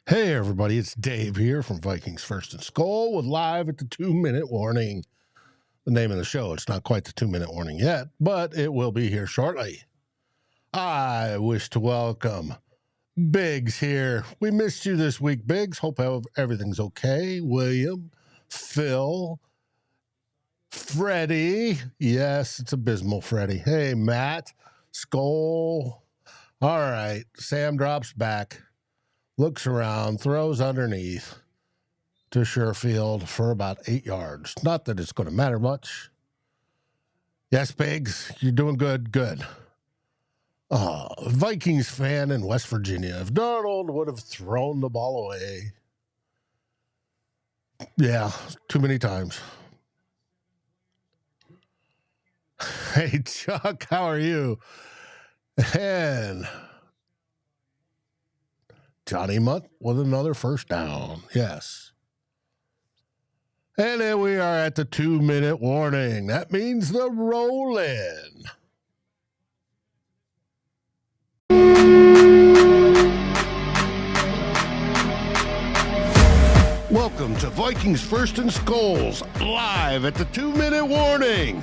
Hey everybody, it's Dave here from Vikings First and SKOL with Live at the 2-Minute Warning. The name of the show, it's not quite the 2-minute warning yet, but it will be here shortly. I wish to welcome Biggs here. We missed you this week, Biggs. Hope everything's okay. William, Phil, Freddie. Yes, it's abysmal, Freddie. Hey, Matt, SKOL. All right, Sam drops back. Looks around, throws underneath to Sherfield for about 8 yards. Not that it's going to matter much. Yes, Biggs, you're doing good. Good. Vikings fan in West Virginia. If Darnold would have thrown the ball away. Yeah, too many times. Hey, Chuck, how are you? And Johnny Mutt with another first down. Yes. And then we are at the 2-minute warning. That means the roll-in. Welcome to Vikings First and SKOL's Live at the 2-minute warning.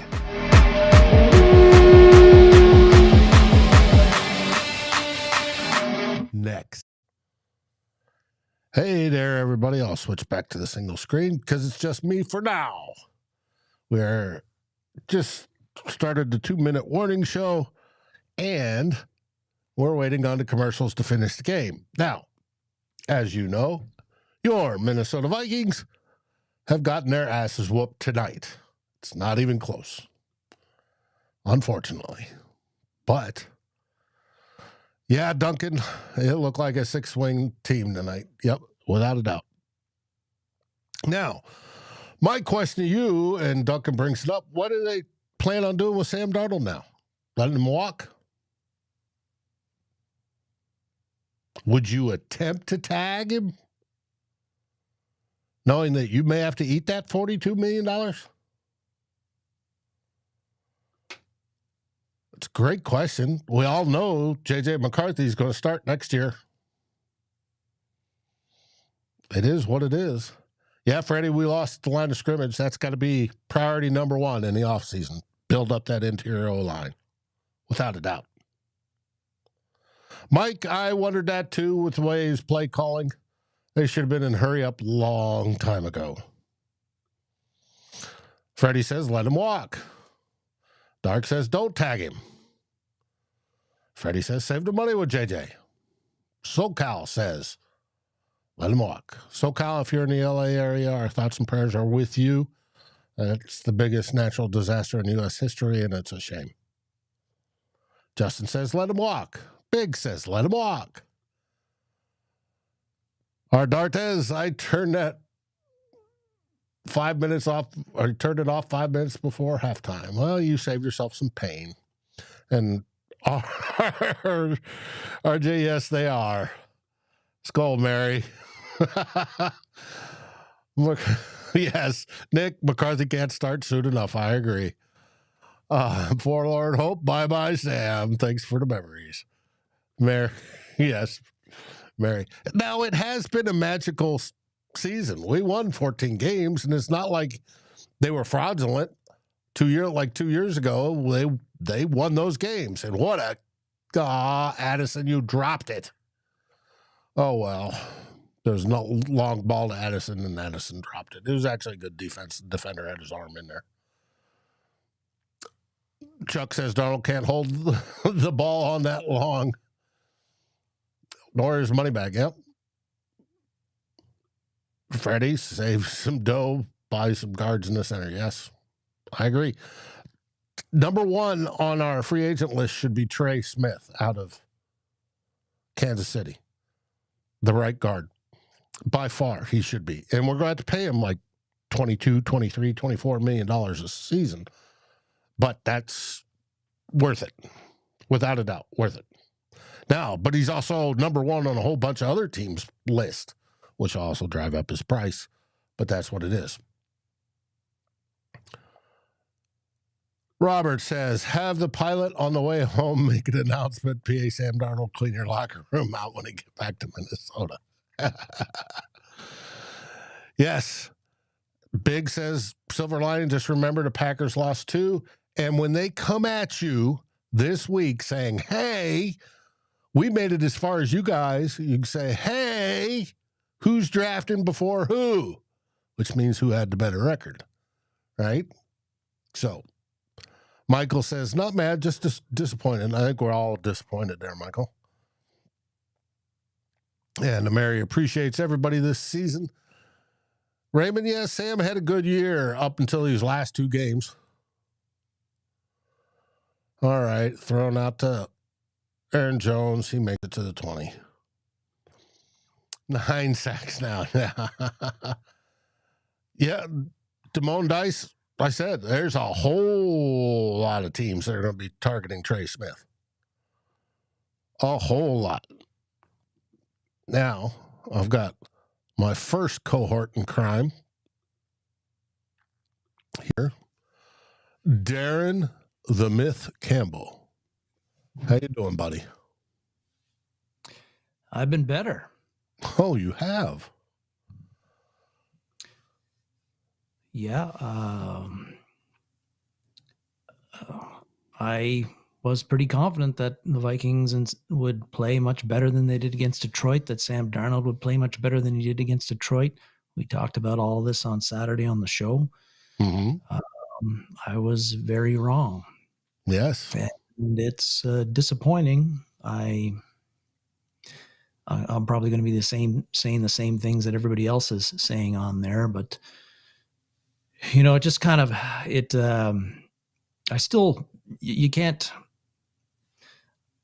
Next. Hey there, everybody. I'll switch back to the single screen because it's just me for now. We're just started the 2-minute warning show, and we're waiting on the commercials to finish the game. Now, as you know, your Minnesota Vikings have gotten their asses whooped tonight. It's not even close, unfortunately. But yeah, Duncan, it looked like a 6-wing team tonight. Yep, without a doubt. Now, my question to you, and Duncan brings it up, what do they plan on doing with Sam Darnold now? Letting him walk? Would you attempt to tag him, knowing that you may have to eat that $42 million? It's a great question. We all know J.J. McCarthy is going to start next year. It is what it is. Yeah, Freddie, we lost the line of scrimmage. That's got to be priority number one in the offseason. Build up that interior O-line, without a doubt. Mike, I wondered that too with the way he's play calling. They should have been in hurry up long time ago. Freddie says, let him walk. Dark says, don't tag him. Freddie says, save the money with JJ. SoCal says, let him walk. SoCal, if you're in the LA area, our thoughts and prayers are with you. It's the biggest natural disaster in U.S. history, and it's a shame. Justin says, let him walk. Big says, let him walk. Our Dartez, I turned that 5 minutes off, or turned it off 5 minutes before halftime. Well, you saved yourself some pain. And RJ, yes, they are. SKOL, Mary. Yes, Nick, McCarthy can't start soon enough. I agree. Forlorn Hope, bye-bye, Sam. Thanks for the memories. Mary, yes, Mary. Now, it has been a magical season. We won 14 games, and it's not like they were fraudulent. 2 years ago, they won those games. And what Addison, you dropped it. Oh, well. There's no long ball to Addison, and Addison dropped it. It was actually a good defense. The defender had his arm in there. Chuck says Darnold can't hold the ball on that long. Nor his money back. Yep. Freddie, save some dough, buy some guards in the center. Yes, I agree. Number one on our free agent list should be Trey Smith out of Kansas City. The right guard. By far, he should be. And we're going to have to pay him like $22, $23, $24 million a season. But that's worth it. Without a doubt, worth it. Now, but he's also number one on a whole bunch of other teams' list, which will also drive up his price. But that's what it is. Robert says, have the pilot on the way home make an announcement. PA Sam Darnold, clean your locker room out when he get back to Minnesota. Yes. Big says, silver lining, just remember the Packers lost 2. And when they come at you this week saying, hey, we made it as far as you guys, you can say, hey, who's drafting before who? Which means who had the better record, right? So Michael says, not mad, just disappointed. I think we're all disappointed there, Michael. And Mary appreciates everybody this season. Raymond, yes, Sam had a good year up until these last 2 games. All right, thrown out to Aaron Jones. He makes it to the 20. 9 sacks now. Yeah, Damone Dice, I said, there's a whole lot of teams that are going to be targeting Trey Smith. A whole lot. Now, I've got my first cohort in crime here. Darren the Myth Campbell. How you doing, buddy? I've been better. Oh, you have? Yeah. I was pretty confident that the Vikings would play much better than they did against Detroit, that Sam Darnold would play much better than he did against Detroit. We talked about all this on Saturday on the show. Mm-hmm. I was very wrong. Yes. And it's disappointing. I'm probably going to be saying the same things that everybody else is saying on there, but it just kind of you can't.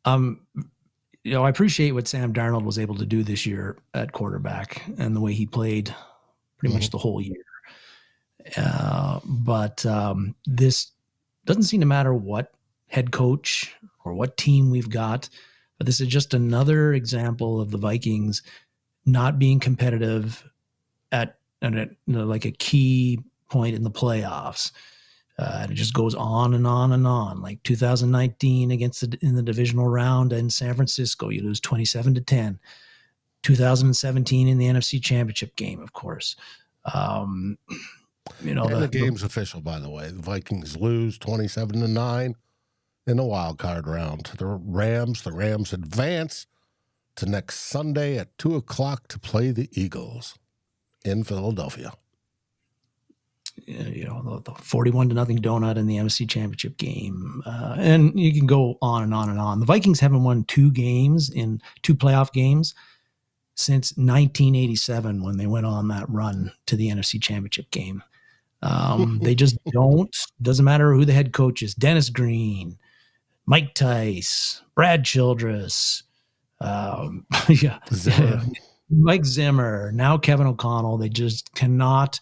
I appreciate what Sam Darnold was able to do this year at quarterback and the way he played pretty much the whole year. But this doesn't seem to matter what head coach or what team we've got. But this is just another example of the Vikings not being competitive at like a key point in the playoffs. And it just goes on and on and on. Like 2019 in the divisional round in San Francisco, you lose 27-10. 2017 in the NFC Championship game, of course. And the game's official, by the way. The Vikings lose 27-9 in the wild card round to the Rams. The Rams advance to next Sunday at 2:00 to play the Eagles in Philadelphia. The 41-0 donut in the NFC Championship game. And you can go on and on and on. The Vikings haven't won 2 playoff games since 1987 when they went on that run to the NFC Championship game. They just don't. Doesn't matter who the head coach is. Dennis Green, Mike Tice, Brad Childress, Mike Zimmer, now Kevin O'Connell. They just cannot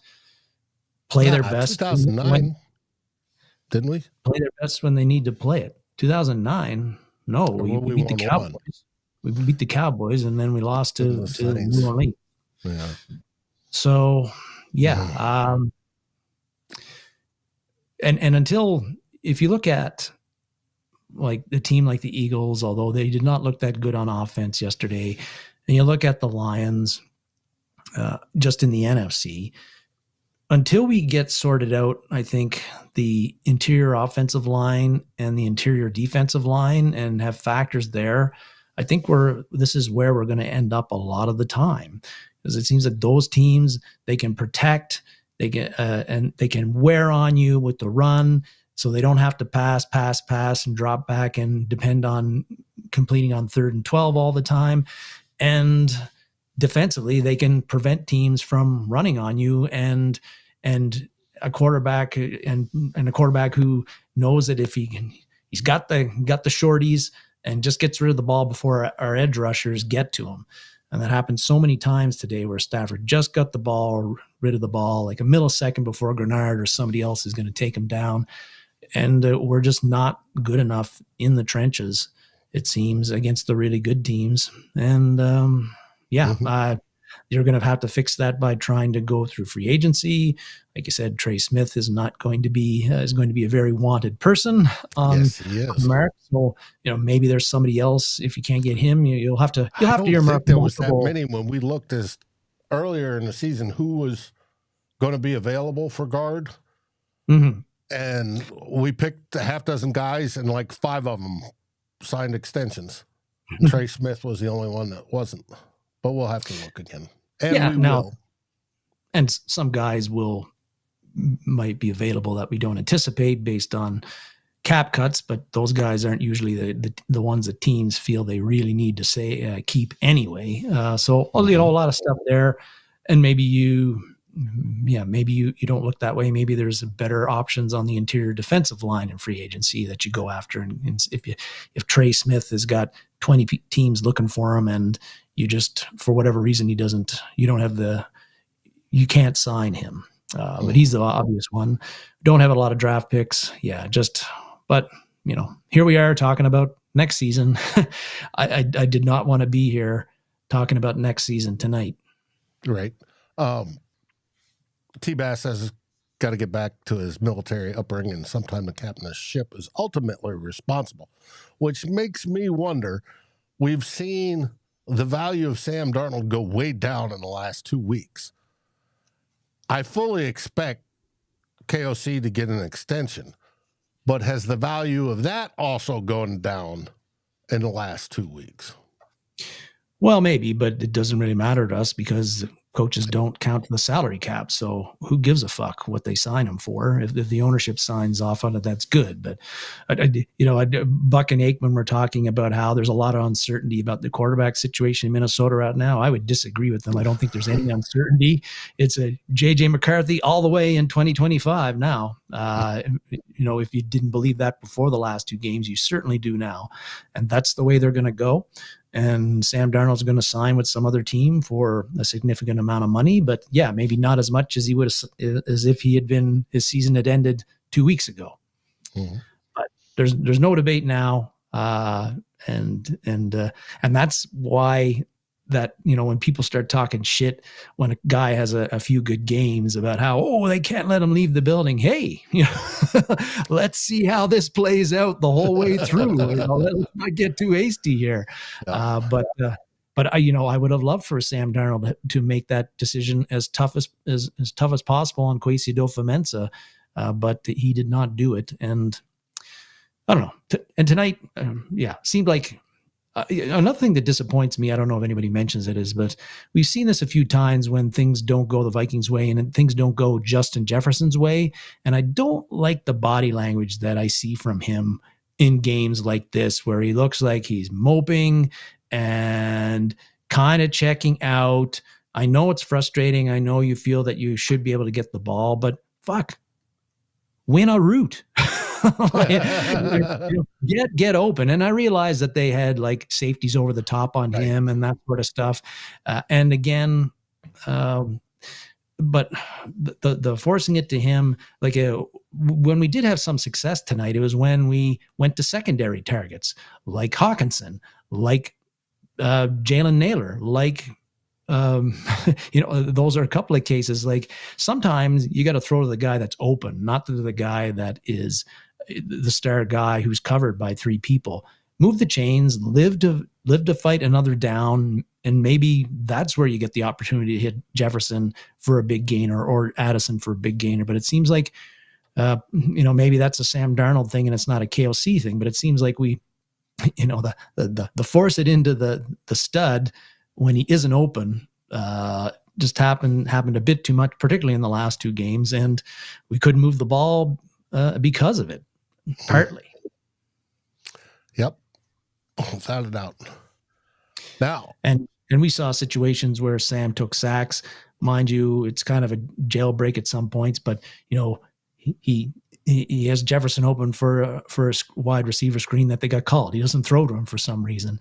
play their best. 2009, didn't we? Play their best when they need to play it. 2009, no. We beat the Cowboys. We beat the Cowboys, and then we lost to New Orleans. Yeah. So, yeah. And until, if you look at like the team like the Eagles, although they did not look that good on offense yesterday, and you look at the Lions just in the NFC, until we get sorted out, I think the interior offensive line and the interior defensive line and have factors there, I think this is where we're going to end up a lot of the time, because it seems that those teams, they can protect, they can wear on you with the run, so they don't have to pass and drop back and depend on completing on 3rd and 12 all the time. And defensively, they can prevent teams from running on you, and a quarterback and a quarterback who knows that if he's got the shorties and just gets rid of the ball before our edge rushers get to him. And that happened so many times today where Stafford just got rid of the ball like a millisecond before Grenard or somebody else is going to take him down. And we're just not good enough in the trenches, it seems, against the really good teams. And You're going to have to fix that by trying to go through free agency. Like you said, Trey Smith is not going to be a very wanted person on Yes, he the is. market. So maybe there's somebody else. If you can't get him, you'll have to I don't earmark think there was multiple. that many when we looked as earlier in the season who was going to be available for guard. Mm-hmm. And we picked a half dozen guys, and like 5 of them signed extensions. Trey Smith was the only one that wasn't. But we'll have to look again. And we will. And some guys might be available that we don't anticipate based on cap cuts, but those guys aren't usually the ones that teams feel they really need to keep anyway. So a lot of stuff there, and maybe you don't look that way. Maybe there's better options on the interior defensive line in free agency that you go after. And if Trey Smith has got 20 teams looking for him, and you just, for whatever reason, you can't sign him. But he's the obvious one. Don't have a lot of draft picks. Yeah, but here we are talking about next season. I did not want to be here talking about next season tonight. Right. T-Bass says he's got to get back to his military upbringing. Sometime the captain of the ship is ultimately responsible, which makes me wonder. We've seen the value of Sam Darnold go way down in the last 2 weeks. I fully expect KOC to get an extension, but has the value of that also gone down in the last 2 weeks? Well, maybe, but it doesn't really matter to us because coaches don't count the salary cap. So who gives a fuck what they sign them for? If the ownership signs off on it, that's good. But Buck and Aikman were talking about how there's a lot of uncertainty about the quarterback situation in Minnesota right now. I would disagree with them. I don't think there's any uncertainty. It's a JJ McCarthy all the way in 2025 now. If you didn't believe that before the last 2 games, you certainly do now. And that's the way they're going to go. And Sam Darnold's going to sign with some other team for a significant amount of money, but yeah, maybe not as much as he would as if his season had ended 2 weeks ago. Mm-hmm. But there's no debate now, and that's why that when people start talking shit when a guy has a few good games about how they can't let him leave the building. Hey, let's see how this plays out the whole way through. Let's not get too hasty here. But I would have loved for Sam Darnold to make that decision as tough as possible on Kwesi Adofo-Mensah, but he did not do it. And I don't know. And tonight, seemed like. Another thing that disappoints me, I don't know if anybody mentions it, but we've seen this a few times when things don't go the Vikings way and things don't go Justin Jefferson's way. And I don't like the body language that I see from him in games like this, where he looks like he's moping and kind of checking out. I know it's frustrating. I know you feel that you should be able to get the ball, but fuck, win a route. Get open. And I realized that they had like safeties over the top on him and that sort of stuff. And again, but the forcing it to him, like when we did have some success tonight, it was when we went to secondary targets like Hawkinson, like Jalen Naylor, like those are a couple of cases. Like sometimes you got to throw to the guy that's open, not to the guy that is the star guy who's covered by 3 people. Move the chains, live to fight another down, and maybe that's where you get the opportunity to hit Jefferson for a big gainer or Addison for a big gainer. But it seems like maybe that's a Sam Darnold thing and it's not a KOC thing. But it seems like we, the force it into the stud when he isn't open just happened a bit too much, particularly in the last 2 games, and we couldn't move the ball because of it, partly. Yep, without a doubt. Now, and we saw situations where Sam took sacks. Mind you, it's kind of a jailbreak at some points, but he has Jefferson open for a wide receiver screen that they got called. He doesn't throw to him for some reason.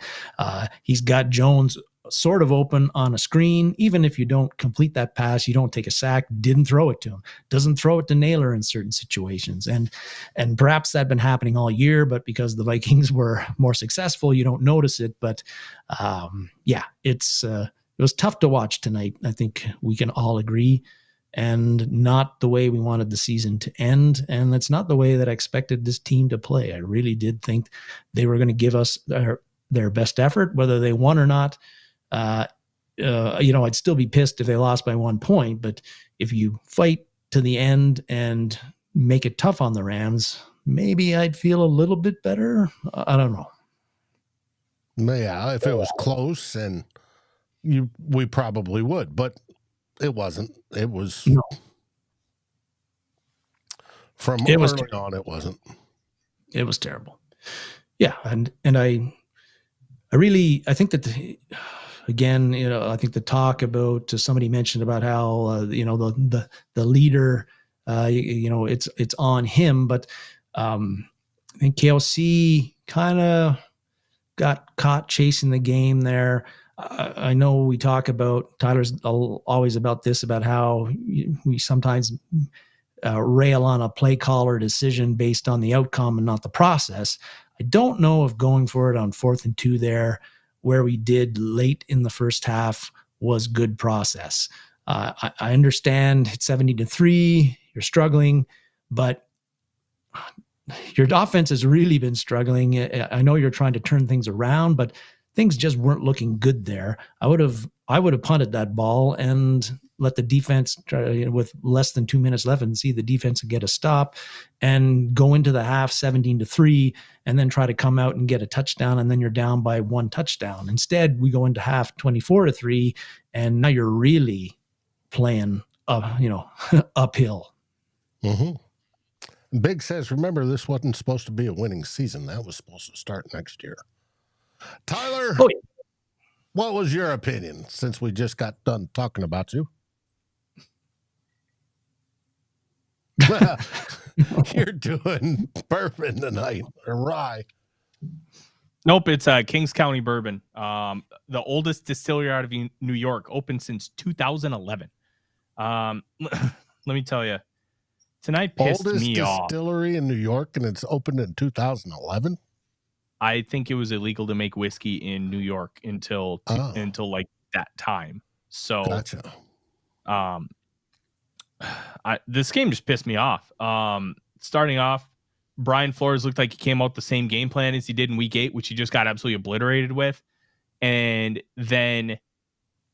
He's got Jones sort of open on a screen. Even if you don't complete that pass, you don't take a sack, didn't throw it to him. Doesn't throw it to Naylor in certain situations. And perhaps that had been happening all year, but because the Vikings were more successful, you don't notice it. But it's was tough to watch tonight. I think we can all agree, and not the way we wanted the season to end. And that's not the way that I expected this team to play. I really did think they were going to give us their best effort, whether they won or not. I'd still be pissed if they lost by 1 point, but if you fight to the end and make it tough on the Rams, maybe I'd feel a little bit better. I don't know. Yeah, if it was close, and we probably would, but it wasn't. It was from early on. It wasn't. It was terrible. Yeah, and I think that again, I think the talk about somebody mentioned about how the leader, it's on him, but I think KLC kind of got caught chasing the game there. I know we talk about, Tyler's always about this, about how we sometimes rail on a play caller decision based on the outcome and not the process. I don't know if going for it on 4th and 2 there, where we did late in the first half, was good process. I understand it's 70-3, you're struggling, but your offense has really been struggling. I know you're trying to turn things around, but things just weren't looking good there. I would have punted that ball and let the defense try, with less than 2 minutes left, and see the defense get a stop and go into the half 17-3, and then try to come out and get a touchdown, and then you're down by 1 touchdown. Instead, we go into half 24-3, and now you're really playing uphill. Mm-hmm. Big says, remember, this wasn't supposed to be a winning season. That was supposed to start next year. Tyler, what was your opinion, since we just got done talking about you? You're doing bourbon tonight, or rye. Nope, it's Kings County Bourbon. The oldest distillery out of New York, opened since 2011. Let me tell you, tonight pissed me off. Oldest distillery in New York, and it's opened in 2011? I think it was illegal to make whiskey in New York until like that time. So, gotcha. This game just pissed me off. Starting off, Brian Flores looked like he came out the same game plan as he did in week 8, which he just got absolutely obliterated with. And then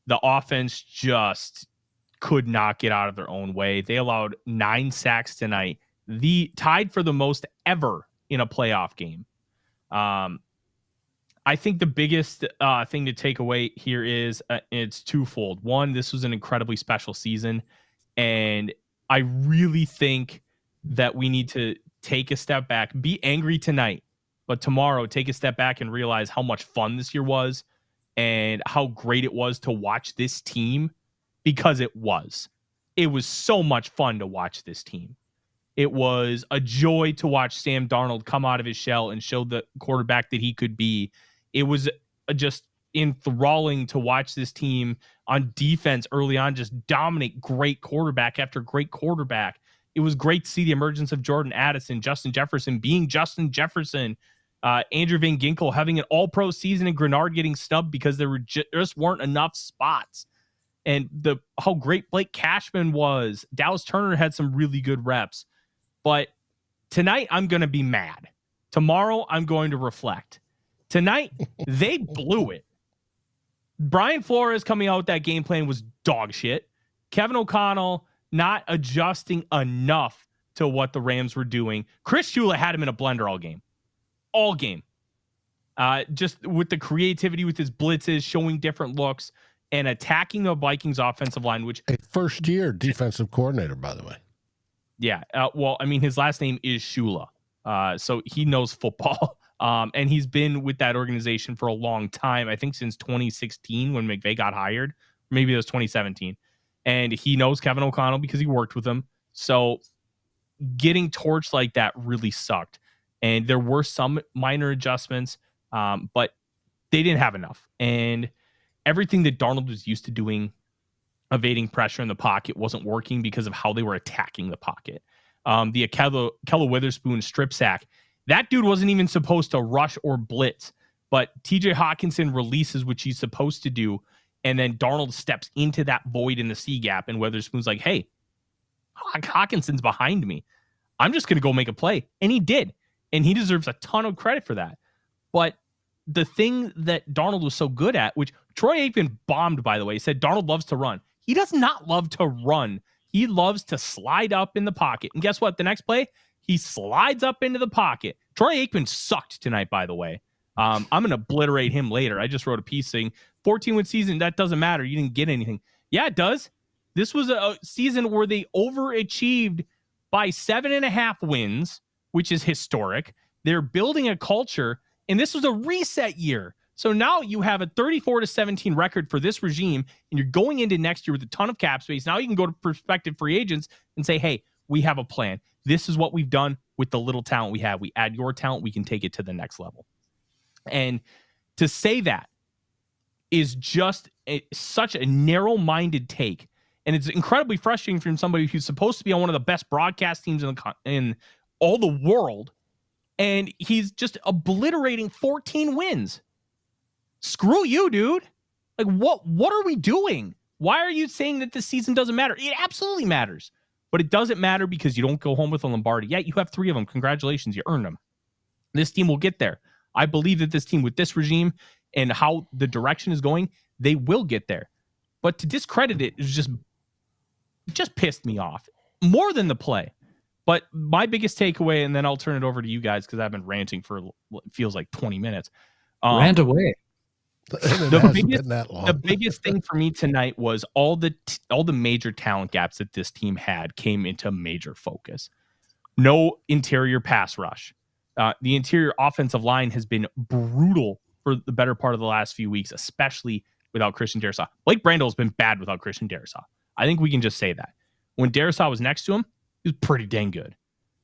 the offense just could not get out of their own way. They allowed 9 sacks tonight, tied for the most ever in a playoff game. I think the biggest thing to take away here is it's twofold. One, this was an incredibly special season, and I really think that we need to take a step back, be angry tonight, but tomorrow take a step back and realize how much fun this year was and how great it was to watch this team, because it was so much fun to watch this team. It was a joy to watch Sam Darnold come out of his shell and show the quarterback that he could be. It was just enthralling to watch this team on defense early on just dominate great quarterback after great quarterback. It was great to see the emergence of Jordan Addison, Justin Jefferson being Justin Jefferson, Andrew Van Ginkel having an all-pro season, and Grenard getting snubbed because there just weren't enough spots. And how great Blake Cashman was. Dallas Turner had some really good reps. But tonight, I'm going to be mad. Tomorrow, I'm going to reflect. Tonight, they blew it. Brian Flores coming out with that game plan was dog shit. Kevin O'Connell not adjusting enough to what the Rams were doing. Chris Shula had him in a blender all game. All game. Just with the creativity with his blitzes, showing different looks, and attacking the Vikings offensive line, which... A first-year defensive coordinator, by the way. Yeah. Well, I mean, his last name is Shula. So he knows football. And he's been with that organization for a long time. I think since 2016 when McVay got hired. Maybe it was 2017. And he knows Kevin O'Connell because he worked with him. So getting torched like that really sucked. And there were some minor adjustments, but they didn't have enough. And everything that Darnold was used to doing, evading pressure in the pocket, wasn't working because of how they were attacking the pocket. The Ahkello Witherspoon strip sack, that dude wasn't even supposed to rush or blitz, but TJ Hawkinson releases, which he's supposed to do, And then Darnold steps into that void in the C gap, and Witherspoon's like, hey, Hawkinson's behind me. I'm just going to go make a play. And he did. And he deserves a ton of credit for that. But the thing that Darnold was so good at, which Troy Aikman bombed, by the way, said Darnold loves to run. He does not love to run. He loves to slide up in the pocket. And guess what? The next play, he slides up into the pocket. Troy Aikman sucked tonight, by the way. I'm going to obliterate him later. I just wrote a piece saying 14-win season, that doesn't matter. You didn't get anything. Yeah, it does. This was a season where they overachieved by 7.5 wins, which is historic. They're building a culture, and this was a reset year. So now you have a 34-17 record for this regime, and you're going into next year with a ton of cap space. Now you can go to prospective free agents and say, hey, we have a plan. This is what we've done with the little talent we have. We add your talent, we can take it to the next level. And to say that is just such a narrow-minded take. And it's incredibly frustrating from somebody who's supposed to be on one of the best broadcast teams in all the world. And he's just obliterating 14 wins. Screw you, dude. Like, what are we doing? Why are you saying that this season doesn't matter? It absolutely matters. But it doesn't matter because you don't go home with a Lombardi. Yeah, you have 3 of them. Congratulations. You earned them. This team will get there. I believe that this team with this regime and how the direction is going, they will get there. But to discredit it is just pissed me off more than the play. But my biggest takeaway, and then I'll turn it over to you guys because I've been ranting for what feels like 20 minutes. Rant away. The biggest thing for me tonight was all the major talent gaps that this team had came into major focus. No interior pass rush. The interior offensive line has been brutal for the better part of the last few weeks, especially without Christian Darrisaw. Blake Brandel has been bad without Christian Darrisaw. I think we can just say that. When Darrisaw was next to him, he was pretty dang good.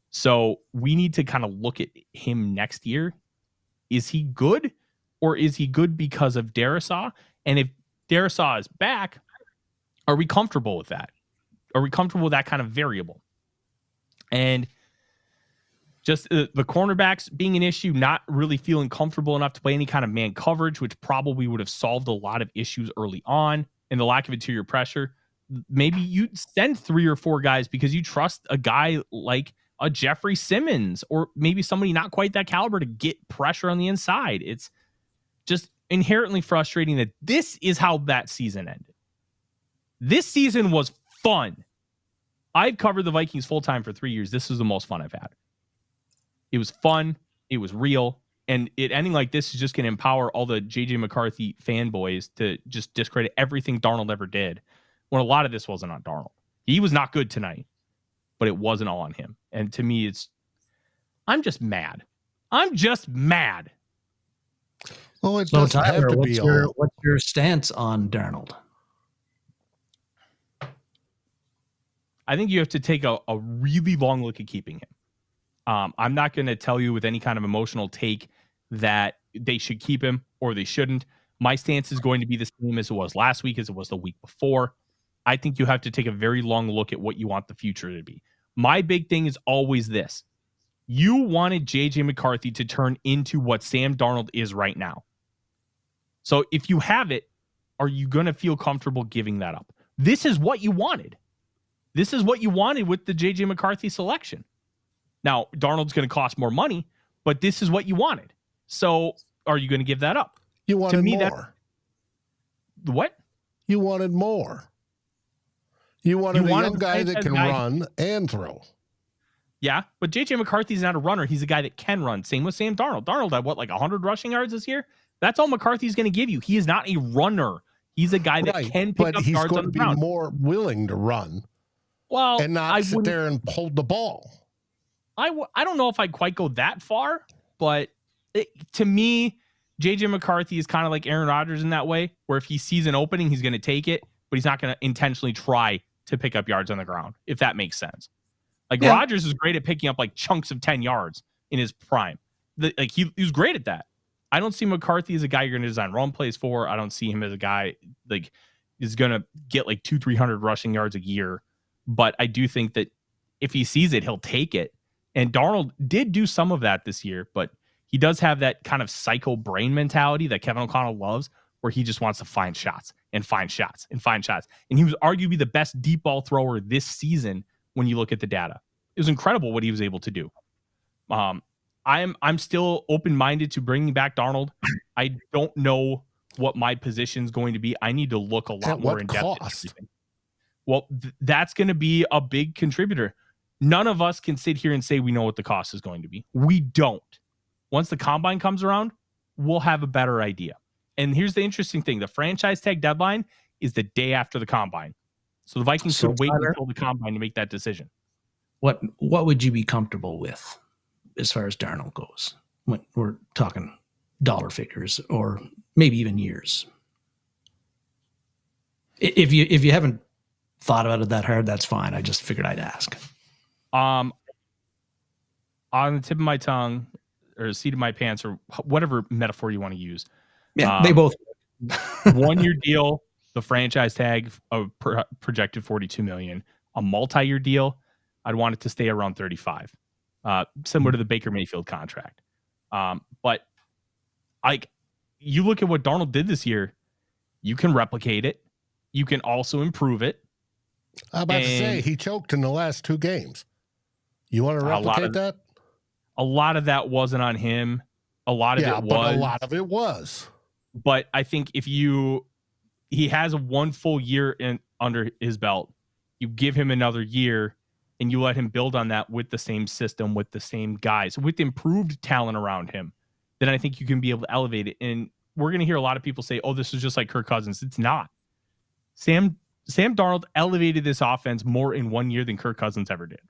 So we need to kind of look at him next year. Is he good, or is he good because of Darrisaw? And if Darrisaw is back, are we comfortable with that? Are we comfortable with that kind of variable? And just the cornerbacks being an issue, not really feeling comfortable enough to play any kind of man coverage, which probably would have solved a lot of issues early on, and the lack of interior pressure. Maybe you send 3 or 4 guys because you trust a guy like a Jeffrey Simmons, or maybe somebody not quite that caliber to get pressure on the inside. It's just inherently frustrating that this is how that season ended. This season was fun. I've covered the Vikings full-time for 3 years. This is the most fun I've had. It was fun. It was real. And it ending like this is just going to empower all the J.J. McCarthy fanboys to just discredit everything Darnold ever did, when a lot of this wasn't on Darnold. He was not good tonight, but it wasn't all on him. And to me, I'm just mad. I'm just mad. Well, it doesn't have to be all. What's your stance on Darnold? I think you have to take a really long look at keeping him. I'm not going to tell you with any kind of emotional take that they should keep him or they shouldn't. My stance is going to be the same as it was last week, as it was the week before. I think you have to take a very long look at what you want the future to be. My big thing is always this. You wanted J.J. McCarthy to turn into what Sam Darnold is right now. So if you have it, are you going to feel comfortable giving that up? This is what you wanted. This is what you wanted with the J.J. McCarthy selection. Now, Darnold's going to cost more money, but this is what you wanted. So are you going to give that up? You wanted more. What? You wanted more. You wanted a young guy that can run and throw. Yeah, but J.J. McCarthy's not a runner. He's a guy that can run. Same with Sam Darnold. Darnold had, 100 rushing yards this year? That's all McCarthy's going to give you. He is not a runner. He's a guy that can pick up yards on the ground. But he's going to be more willing to run. Well, and not sit there and hold the ball. I don't know if I'd quite go that far, but to me, J.J. McCarthy is kind of like Aaron Rodgers in that way, where if he sees an opening, he's going to take it, but he's not going to intentionally try to pick up yards on the ground, if that makes sense. Rodgers is great at picking up chunks of 10 yards in his prime. He was great at that. I don't see McCarthy as a guy you're going to design run plays for. I don't see him as a guy is going to get 200-300 rushing yards a year. But I do think that if he sees it, he'll take it. And Darnold did do some of that this year, but he does have that kind of psycho brain mentality that Kevin O'Connell loves, where he just wants to find shots and find shots. And he was arguably the best deep ball thrower this season when you look at the data. It was incredible what he was able to do. I'm still open-minded to bringing back Darnold. I don't know what my position is going to be. I need to look a lot more in depth. Cost? Well, that's going to be a big contributor. None of us can sit here and say we know what the cost is going to be. We don't. Once the combine comes around, we'll have a better idea. And here's the interesting thing. The franchise tag deadline is the day after the combine. So the Vikings could wait until the combine to make that decision. What would you be comfortable with as far as Darnold goes? When we're talking dollar figures or maybe even years. If you haven't thought about it that hard, that's fine. I just figured I'd ask. On the tip of my tongue or the seat of my pants or whatever metaphor you want to use. Yeah, they both. 1 year deal, the franchise tag of projected $42 million. A multi-year deal, I'd want it to stay around 35, similar to the Baker Mayfield contract. But you look at what Darnold did this year, you can replicate it. You can also improve it. I'm about to say he choked in the last 2 games. You want to replicate that? A lot of that wasn't on him. A lot of it was. But a lot of it was. But I think he has 1 full year under his belt, you give him another year and you let him build on that with the same system, with the same guys, with improved talent around him, then I think you can be able to elevate it. And we're going to hear a lot of people say, oh, this is just like Kirk Cousins. It's not. Sam Darnold elevated this offense more in 1 year than Kirk Cousins ever did.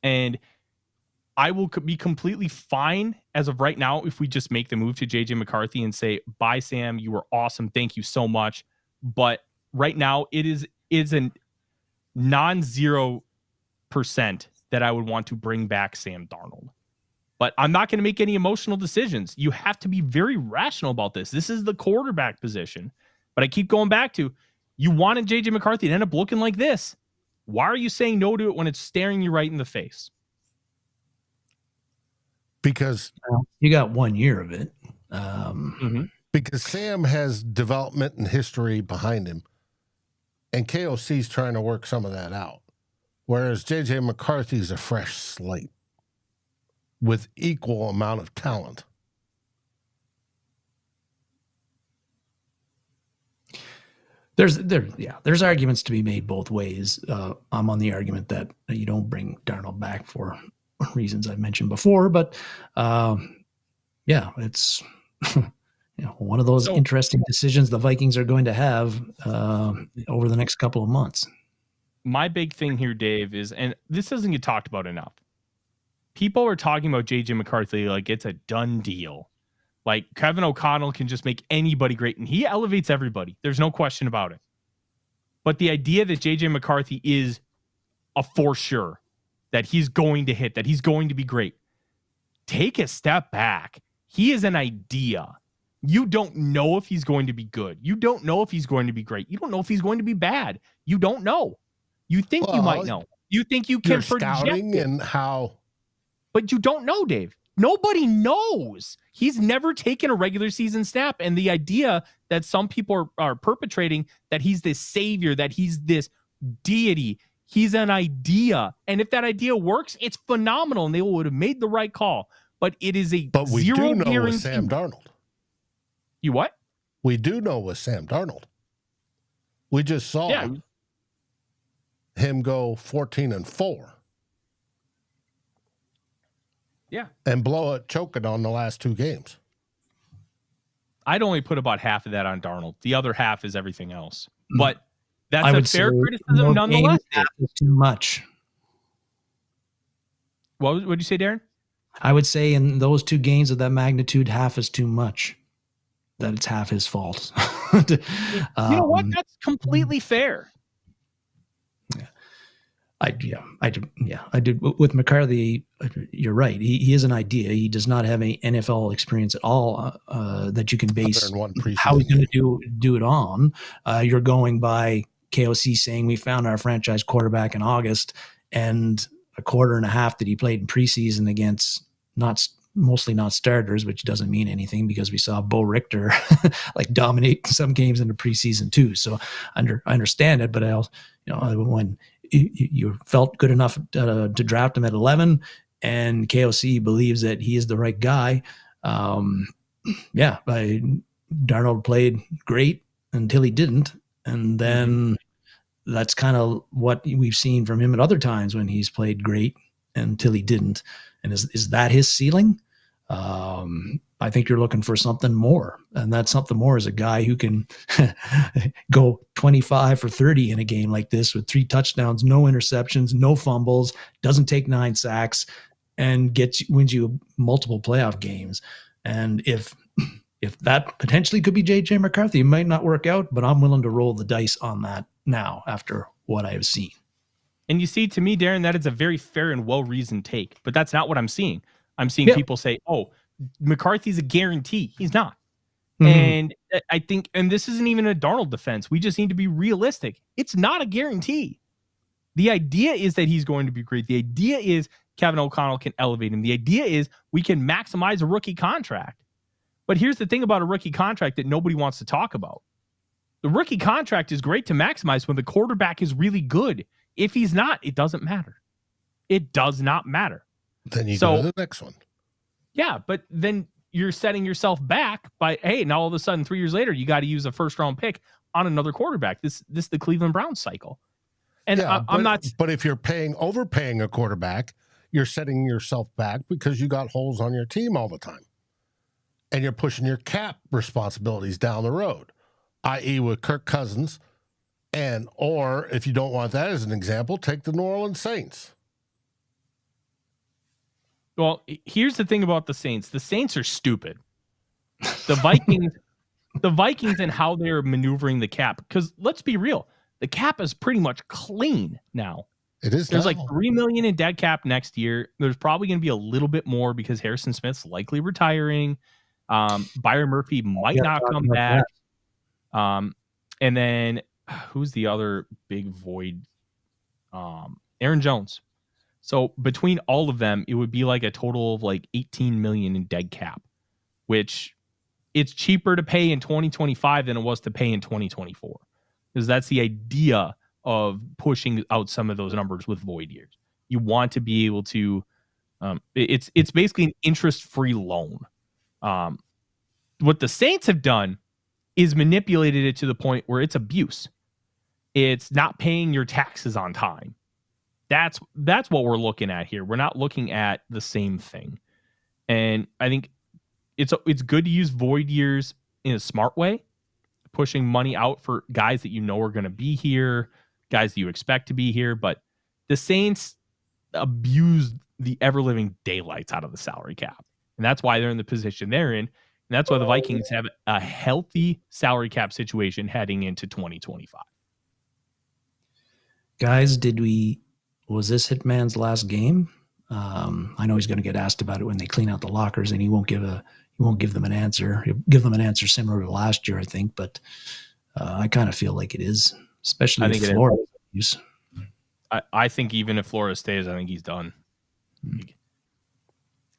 And I will be completely fine as of right now if we just make the move to JJ McCarthy and say, bye, Sam, you were awesome. Thank you so much. But right now it is a non-0% that I would want to bring back Sam Darnold. But I'm not going to make any emotional decisions. You have to be very rational about this. This is the quarterback position. But I keep going back to, you wanted JJ McCarthy to end up looking like this. Why are you saying no to it when it's staring you right in the face? Because you got 1 year of it. Because Sam has development and history behind him, and KOC's trying to work some of that out. Whereas JJ McCarthy's a fresh slate with equal amount of talent. There's arguments to be made both ways. I'm on the argument that you don't bring Darnold back for reasons I mentioned before, but it's one of those interesting decisions the Vikings are going to have over the next couple of months. My big thing here, Dave, is, and this doesn't get talked about enough. People are talking about JJ McCarthy like it's a done deal. Like Kevin O'Connell can just make anybody great, and he elevates everybody. There's no question about it. But the idea that JJ McCarthy is a for sure, that he's going to hit, that he's going to be great, take a step back. He is an idea. You don't know if he's going to be good. You don't know if he's going to be great. You don't know if he's going to be bad. You don't know. You think you might know. You think you can project it. And how, but you don't know, Dave. Nobody knows. He's never taken a regular season snap. And the idea that some people are perpetrating that he's this savior, that he's this deity, he's an idea. And if that idea works, it's phenomenal. And they would have made the right call. But it is a but we zero do know guarantee. with Sam Darnold. You what? We do know with Sam Darnold. We just saw him go 14-4. Yeah. And blow it, choke it on the last 2 games. I'd only put about half of that on Darnold. The other half is everything else. But that's a fair criticism nonetheless. Half is too much. What would you say, Darren? I would say in those 2 games of that magnitude, half is too much. That it's half his fault. You know what? That's completely fair. I did with McCarthy. You're right. He is an idea. He does not have any NFL experience at all that you can base how he's going to do it on. You're going by KOC saying we found our franchise quarterback in August, and a quarter and a half that he played in preseason against not mostly not starters, which doesn't mean anything because we saw Bo Richter like dominate some games in the preseason too. So I understand it, but I also, when you felt good enough to draft him at 11 and KOC believes that he is the right guy. Darnold played great until he didn't. And then that's kind of what we've seen from him at other times when he's played great until he didn't. And is that his ceiling? I think you're looking for something more. And that something more is a guy who can go 25 for 30 in a game like this with 3 touchdowns, no interceptions, no fumbles, doesn't take 9 sacks, and wins you multiple playoff games. And if that potentially could be J.J. McCarthy, it might not work out, but I'm willing to roll the dice on that now after what I have seen. And you see, to me, Darren, that is a very fair and well-reasoned take, but that's not what I'm seeing. I'm seeing people say, oh, McCarthy's a guarantee. He's not. And I think, and this isn't even a Darnold defense. We just need to be realistic. It's not a guarantee. The idea is that he's going to be great. The idea is Kevin O'Connell can elevate him. The idea is we can maximize a rookie contract. But here's the thing about a rookie contract that nobody wants to talk about. The rookie contract is great to maximize when the quarterback is really good. If he's not, it doesn't matter. It does not matter. Then you go to the next one. Yeah, but then you're setting yourself back by, hey, now all of a sudden 3 years later, you got to use a first-round pick on another quarterback. This is the Cleveland Browns cycle. And I'm not. But if you're overpaying a quarterback, you're setting yourself back because you got holes on your team all the time. And you're pushing your cap responsibilities down the road, i.e. with Kirk Cousins. Or if you don't want that as an example, take the New Orleans Saints. Well, here's the thing about the Saints. The Saints are stupid. The Vikings and how they're maneuvering the cap. Because let's be real, the cap is pretty much clean now. It is. There's like $3 million in dead cap next year. There's probably going to be a little bit more because Harrison Smith's likely retiring. Byron Murphy might not come back. And then who's the other big void? Aaron Jones. So between all of them, it would be like a total of like $18 million in dead cap, which it's cheaper to pay in 2025 than it was to pay in 2024. Because that's the idea of pushing out some of those numbers with void years. You want to be able to, it's basically an interest-free loan. What the Saints have done is manipulated it to the point where it's abuse. It's not paying your taxes on time. That's what we're looking at here. We're not looking at the same thing. And I think it's good to use void years in a smart way, pushing money out for guys that you know are going to be here, guys that you expect to be here. But the Saints abused the ever-living daylights out of the salary cap. And that's why they're in the position they're in. And that's why the Vikings have a healthy salary cap situation heading into 2025. Guys, was this Hitman's last game? I know he's going to get asked about it when they clean out the lockers, and he won't give them an answer. He'll give them an answer similar to last year, I think. But I kind of feel like it is, especially if Florida. I think even if Florida stays, I think he's done.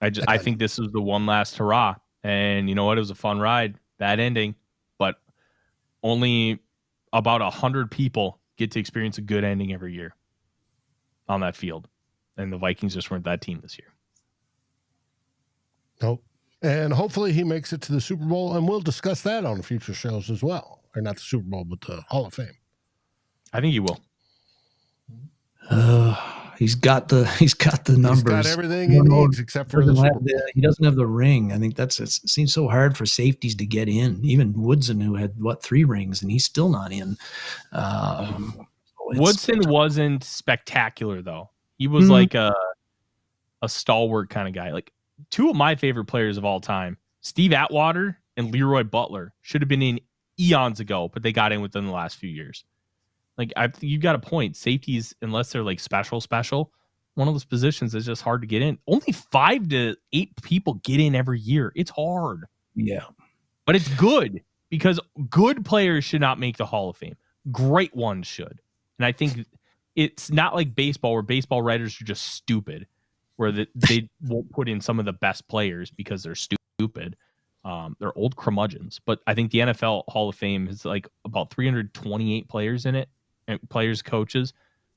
I think this is the one last hurrah. And you know what? It was a fun ride. Bad ending, but only about 100 people get to experience a good ending every year on that field. And the Vikings just weren't that team this year. Nope. And hopefully he makes it to the Super Bowl, and we'll discuss that on future shows as well. Or not the Super Bowl, but the Hall of Fame. I think he will. He's got the numbers. He's got everything he needs except for the Super Bowl. He doesn't have the ring. I think it seems so hard for safeties to get in. Even Woodson, who had 3 rings, and he's still not in. Woodson wasn't spectacular though. He was like a stalwart kind of guy. Like 2 of my favorite players of all time, Steve Atwater and Leroy Butler, should have been in eons ago, but they got in within the last few years. Like you've got a point. Safeties, unless they're like special, one of those positions is just hard to get in. Only 5 to 8 people get in every year. It's hard. Yeah. But it's good because good players should not make the Hall of Fame. Great ones should. And I think it's not like baseball where baseball writers are just stupid. where they won't put in some of the best players because they're stupid. They're old curmudgeons. But I think the NFL Hall of Fame is like about 328 players in it, and players, coaches.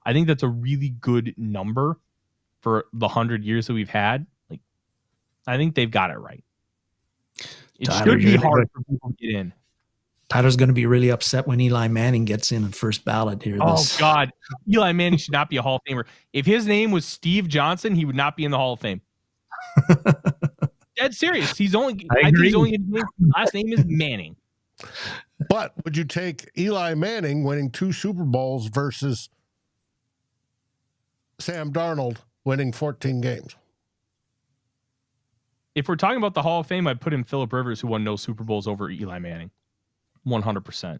I think that's a really good number for the 100 years that we've had. Like, I think they've got it right. It should be hard for people to get in. Tyler's going to be really upset when Eli Manning gets in first ballot here. Oh, God. Eli Manning should not be a Hall of Famer. If his name was Steve Johnson, he would not be in the Hall of Fame. Dead serious. He's only, I think he's only, his last name is Manning. But would you take Eli Manning winning 2 Super Bowls versus Sam Darnold winning 14 games? If we're talking about the Hall of Fame, I'd put in Phillip Rivers, who won no Super Bowls, over Eli Manning. 100%.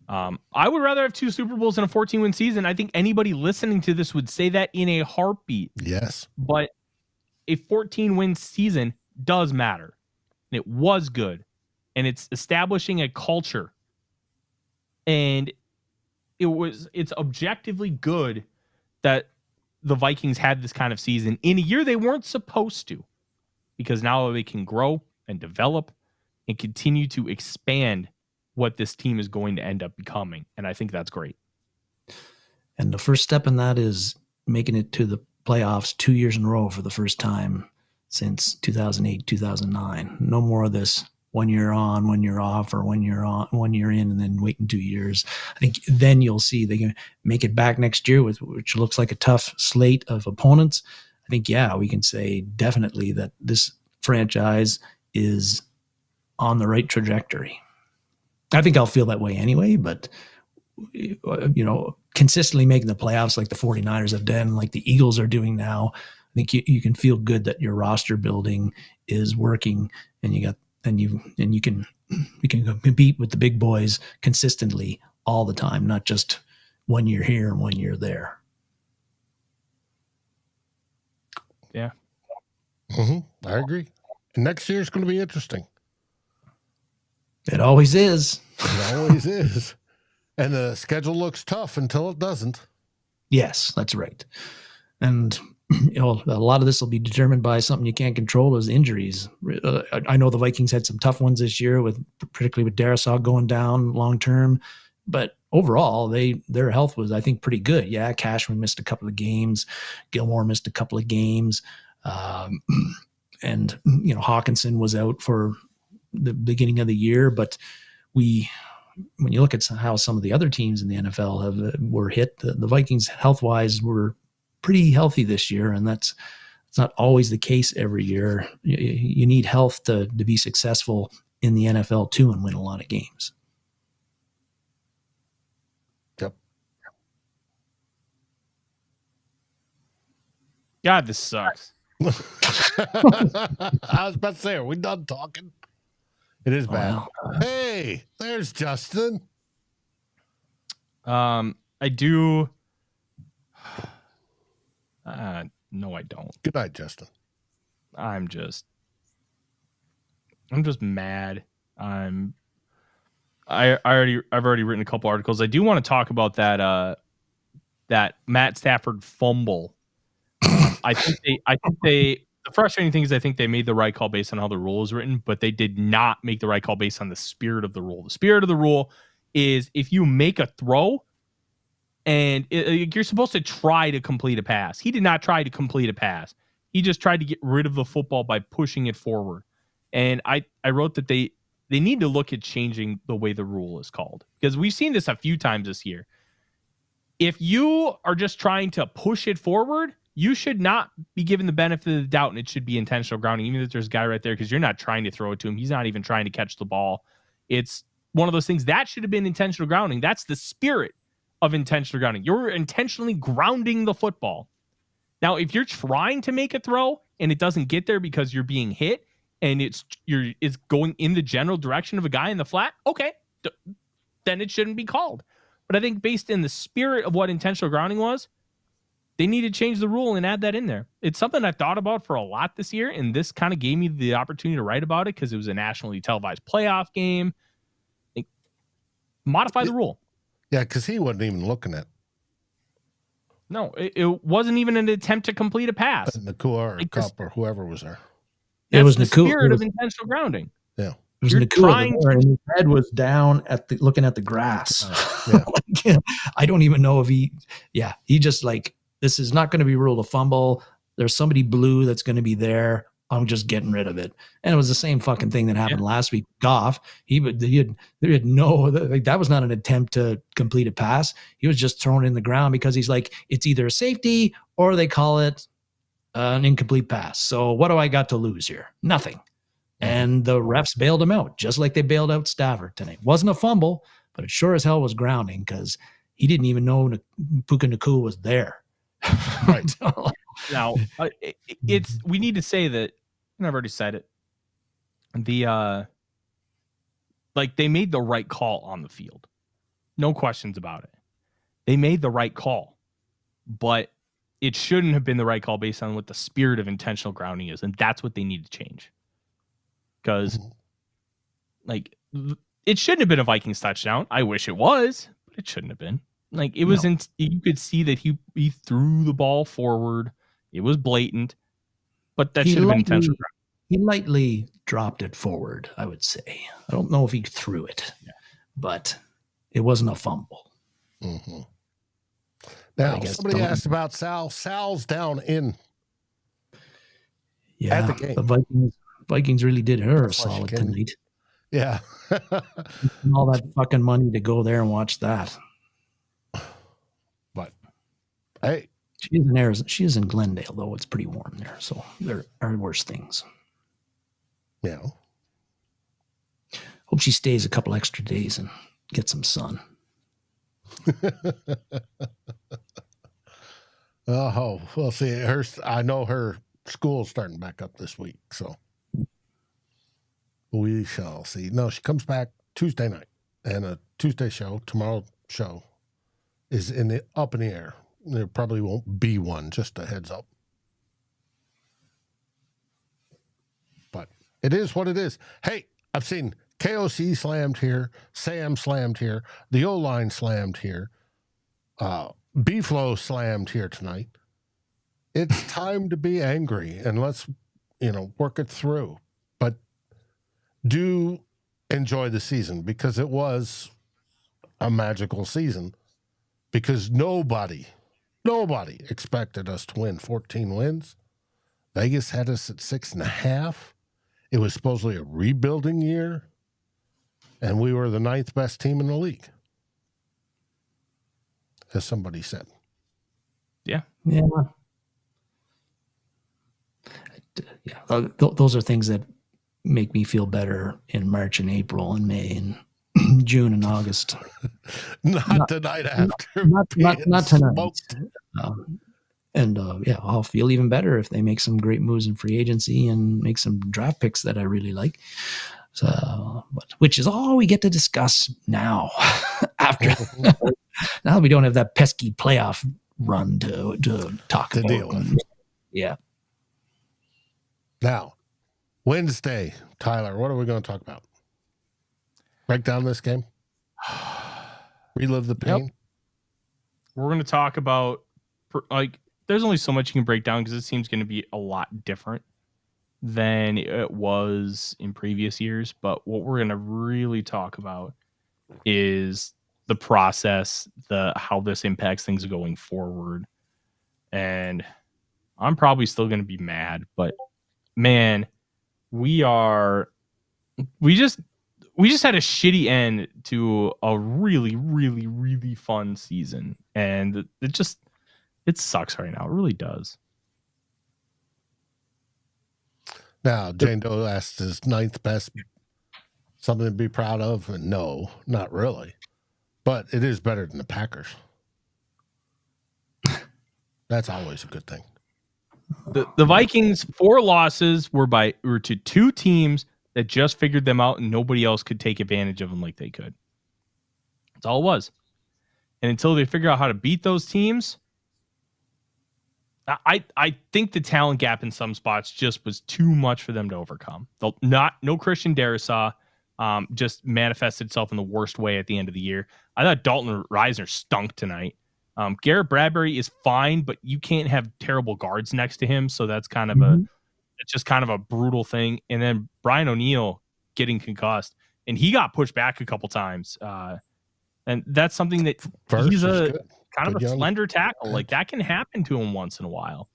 I would rather have 2 Super Bowls in a 14-win season. I think anybody listening to this would say that in a heartbeat. Yes. But a 14-win season does matter. And it was good. And it's establishing a culture. And it's objectively good that the Vikings had this kind of season in a year they weren't supposed to. Because now they can grow and develop and continue to expand what this team is going to end up becoming. And I think that's great. And the first step in that is making it to the playoffs 2 years in a row for the first time since 2008, 2009. No more of this 1 year on, 1 year off, or 1 year on, 1 year in, and then waiting 2 years. I think then you'll see they can make it back next year, which looks like a tough slate of opponents. I think, yeah, we can say definitely that this franchise is on the right trajectory. I think I'll feel that way anyway, but consistently making the playoffs like the 49ers have done, like the Eagles are doing now, I think you can feel good that your roster building is working, and you can compete with the big boys consistently all the time, not just 1 year here and 1 year there. Yeah. Mm-hmm. I agree. And next year is going to be interesting. It always is. It always is. And the schedule looks tough until it doesn't. Yes, that's right. And a lot of this will be determined by something you can't control, is injuries. I know the Vikings had some tough ones this year, particularly with Darrisaw going down long term. But overall, their health was, I think, pretty good. Yeah, Cashman missed a couple of games. Gilmore missed a couple of games. And Hawkinson was out for the beginning of the year. But when you look at how some of the other teams in the NFL were hit, the Vikings health-wise were pretty healthy this year, and it's not always the case every year. You need health to be successful in the NFL too and win a lot of games. Yep. God, this sucks. I was about to say, are we done talking? It is bad. Wow. Hey, there's Justin. I do. No, I don't. Good night, Justin. I'm just mad. I've already written a couple articles. I do want to talk about that Matt Stafford fumble. I think the frustrating thing is I think they made the right call based on how the rule is written, but they did not make the right call based on the spirit of the rule. The spirit of the rule is if you make a throw and you're supposed to try to complete a pass. He did not try to complete a pass. He just tried to get rid of the football by pushing it forward. And I wrote that they need to look at changing the way the rule is called, because we've seen this a few times this year. If you are just trying to push it forward, you should not be given the benefit of the doubt, and it should be intentional grounding, even if there's a guy right there, because you're not trying to throw it to him. He's not even trying to catch the ball. It's one of those things that should have been intentional grounding. That's the spirit of intentional grounding. You're intentionally grounding the football. Now, if you're trying to make a throw and it doesn't get there because you're being hit and it's going in the general direction of a guy in the flat, okay, then it shouldn't be called. But I think based in the spirit of what intentional grounding was, they need to change the rule and add that in there. It's something I've thought about for a lot this year, and this kind of gave me the opportunity to write about it because it was a nationally televised playoff game. Modify the rule. Yeah, because he wasn't even looking at. No, it wasn't even an attempt to complete a pass. Nakua or Cup or whoever was there. It was the Nakua. spirit of intentional grounding. Yeah. It was You're Nakua there, and his head was down looking at the grass. Yeah. I don't even know if he just like, this is not going to be ruled a fumble. There's somebody blue that's going to be there. I'm just getting rid of it. And it was the same fucking thing that happened last week. Goff, that was not an attempt to complete a pass. He was just thrown in the ground because he's like, it's either a safety or they call it an incomplete pass. So what do I got to lose here? Nothing. And the refs bailed him out, just like they bailed out Stafford tonight. Wasn't a fumble, but it sure as hell was grounding because he didn't even know Puka Nakua was there. Right. Now, we need to say that, and I've already said it, they made the right call on the field. No questions about it. They made the right call, but it shouldn't have been the right call based on what the spirit of intentional grounding is, and that's what they need to change. Because, it shouldn't have been a Vikings touchdown. I wish it was, but it shouldn't have been. It was you could see that he threw the ball forward. It was blatant, but that should have been intentional. He lightly dropped it forward, I would say. I don't know if he threw it, but it wasn't a fumble. Mm-hmm. Now, somebody asked about Sal. Sal's down in. Yeah, at the game. The Vikings really did her a solid tonight. Yeah. All that fucking money to go there and watch that. But, hey. She is in Arizona. She is in Glendale, though. It's pretty warm there. So there are worse things. Yeah. Hope she stays a couple extra days and gets some sun. Oh, we'll see. I know her school's starting back up this week, so we shall see. No, she comes back Tuesday night, and a Tuesday show, tomorrow show, is up in the air. There probably won't be one, just a heads up. But it is what it is. Hey, I've seen KOC slammed here, Sam slammed here, the O-line slammed here, B-Flow slammed here tonight. It's time to be angry, and let's, work it through. But do enjoy the season, because it was a magical season, because nobody expected us to win 14 wins. Vegas had us at 6.5. It was supposedly a rebuilding year, and we were the 9th best team in the league, as somebody said. Yeah. Those are things that make me feel better in March and April and May and June and August. Not tonight after. Not tonight. I'll feel even better if they make some great moves in free agency and make some draft picks that I really like. So, which is all we get to discuss now. Now we don't have that pesky playoff run to talk about. Deal with. Yeah. Now, Wednesday, Tyler, what are we going to talk about? Break down this game? Relive the pain? Yep. We're going to talk about, there's only so much you can break down because it seems going to be a lot different than it was in previous years. But what we're going to really talk about is the process, how this impacts things going forward. And I'm probably still going to be mad, but man, we just had a shitty end to a really, really, really fun season. And it sucks right now. It really does. Now, Jane Doe asked, is 9th best something to be proud of? And no, not really. But it is better than the Packers. That's always a good thing. The Vikings' 4 losses were to 2 teams that just figured them out and nobody else could take advantage of them like they could. That's all it was. And until they figure out how to beat those teams, I think the talent gap in some spots just was too much for them to overcome. No Christian Darrisaw just manifested itself in the worst way at the end of the year. I thought Dalton Reisner stunk tonight. Garrett Bradbury is fine, but you can't have terrible guards next to him. So that's kind of it's just kind of a brutal thing. And then Brian O'Neill getting concussed, and he got pushed back a couple times. And that's something that he's a kind of a slender tackle. Like that can happen to him once in a while.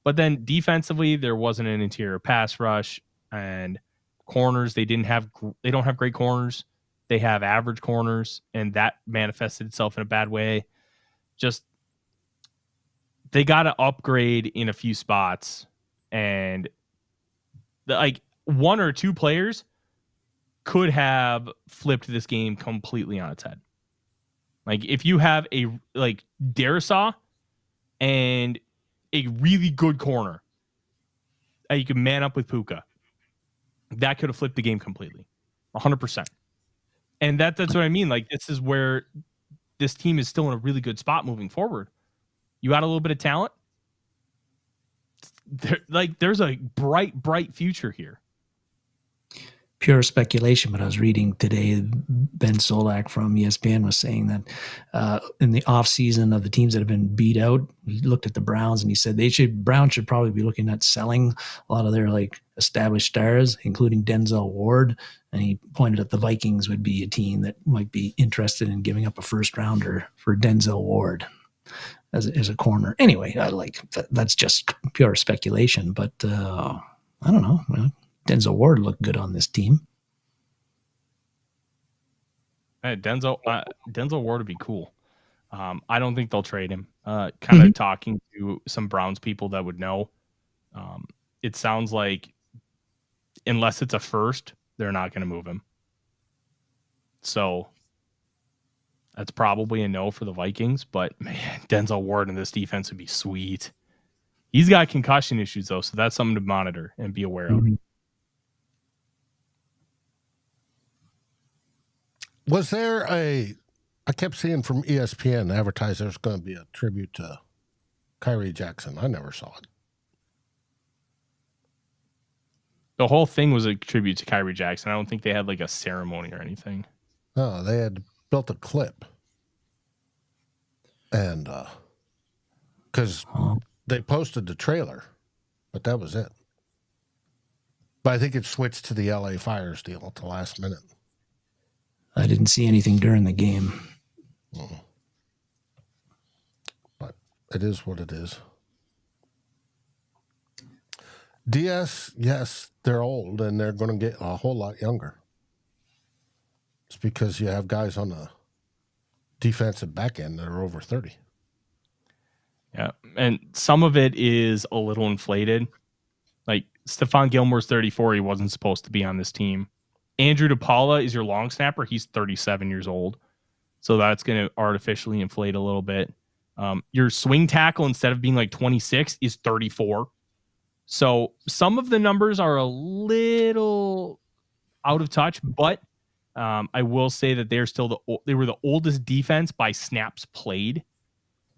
But then defensively, there wasn't an interior pass rush, and corners, they don't have great corners. They have average corners, and that manifested itself in a bad way. Just they got to upgrade in a few spots, and like one or two players could have flipped this game completely on its head. Like if you have a like Darisaw and a really good corner, you can man up with Puka. That could have flipped the game completely, 100%. And that's what I mean. Like this is where this team is still in a really good spot moving forward. You got a little bit of talent. There's a bright future here. Pure speculation, but I was reading today, Ben Solak from ESPN was saying that in the offseason of the teams that have been beat out, he looked at the Browns and he said Browns should probably be looking at selling a lot of their like established stars, including Denzel Ward. And he pointed at the Vikings would be a team that might be interested in giving up a first rounder for Denzel Ward as a corner. Anyway, that's just pure speculation, but I don't know. Denzel Ward looked good on this team. Hey, Denzel Ward would be cool. I don't think they'll trade him. Kind of talking to some Browns people that would know. It sounds like unless it's a first, they're not going to move him. So that's probably a no for the Vikings. But man, Denzel Ward in this defense would be sweet. He's got concussion issues though, so that's something to monitor and be aware of. Was there I kept seeing from ESPN advertise there's going to be a tribute to Kyrie Jackson. I never saw it. The whole thing was a tribute to Kyrie Jackson. I don't think they had like a ceremony or anything. No, they had built a clip. And because they posted the trailer, but that was it. But I think it switched to the LA Fires deal at the last minute. I didn't see anything during the game. But it is what it is. DS, yes, they're old and they're going to get a whole lot younger. It's because you have guys on the defensive back end that are over 30. Yeah, and some of it is a little inflated. Like Stephon Gilmore's 34. He wasn't supposed to be on this team. Andrew DePaula is your long snapper. He's 37 years old. So that's going to artificially inflate a little bit. Your swing tackle, instead of being like 26, is 34. So some of the numbers are a little out of touch, but I will say that they were the oldest defense by snaps played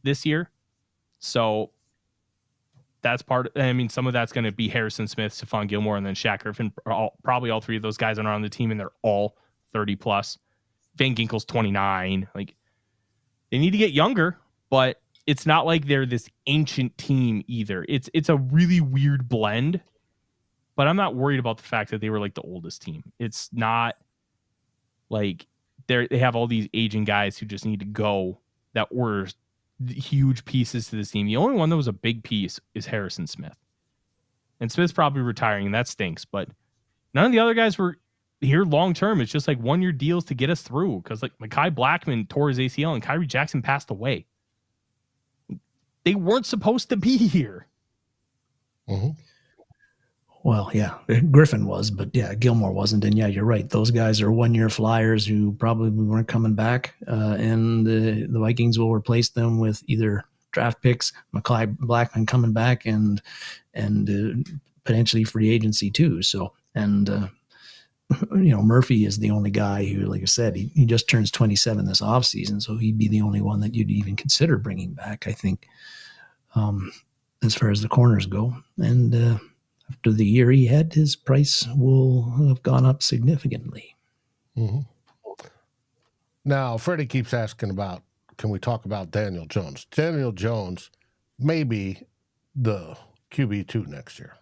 this year. So that's some of that's going to be Harrison Smith, Stephon Gilmore, and then Shaq Griffin. Probably all three of those guys are on the team, and they're all 30 plus. Van Ginkel's 29. Like they need to get younger, but it's not like they're this ancient team either. It's a really weird blend, but I'm not worried about the fact that they were like the oldest team. It's not like they have all these aging guys who just need to go that were huge pieces to this team. The only one that was a big piece is Harrison Smith. And Smith's probably retiring, and that stinks, but none of the other guys were here long term. It's just like 1-year deals to get us through, because like Mekhi Blackmon tore his ACL and Kyrie Jackson passed away. They weren't supposed to be here. Mm-hmm. Well, yeah, Griffin was, but yeah, Gilmore wasn't. And yeah, you're right. Those guys are 1-year flyers who probably weren't coming back. And the Vikings will replace them with either draft picks, Mekhi Blackmon coming back, and potentially free agency too. So, and Murphy is the only guy who, like I said, he just turns 27 this offseason, so he'd be the only one that you'd even consider bringing back, I think, as far as the corners go. And after the year he had, his price will have gone up significantly. Mm-hmm. Now, Freddie keeps asking about can we talk about Daniel Jones? Daniel Jones may be the QB2 next year.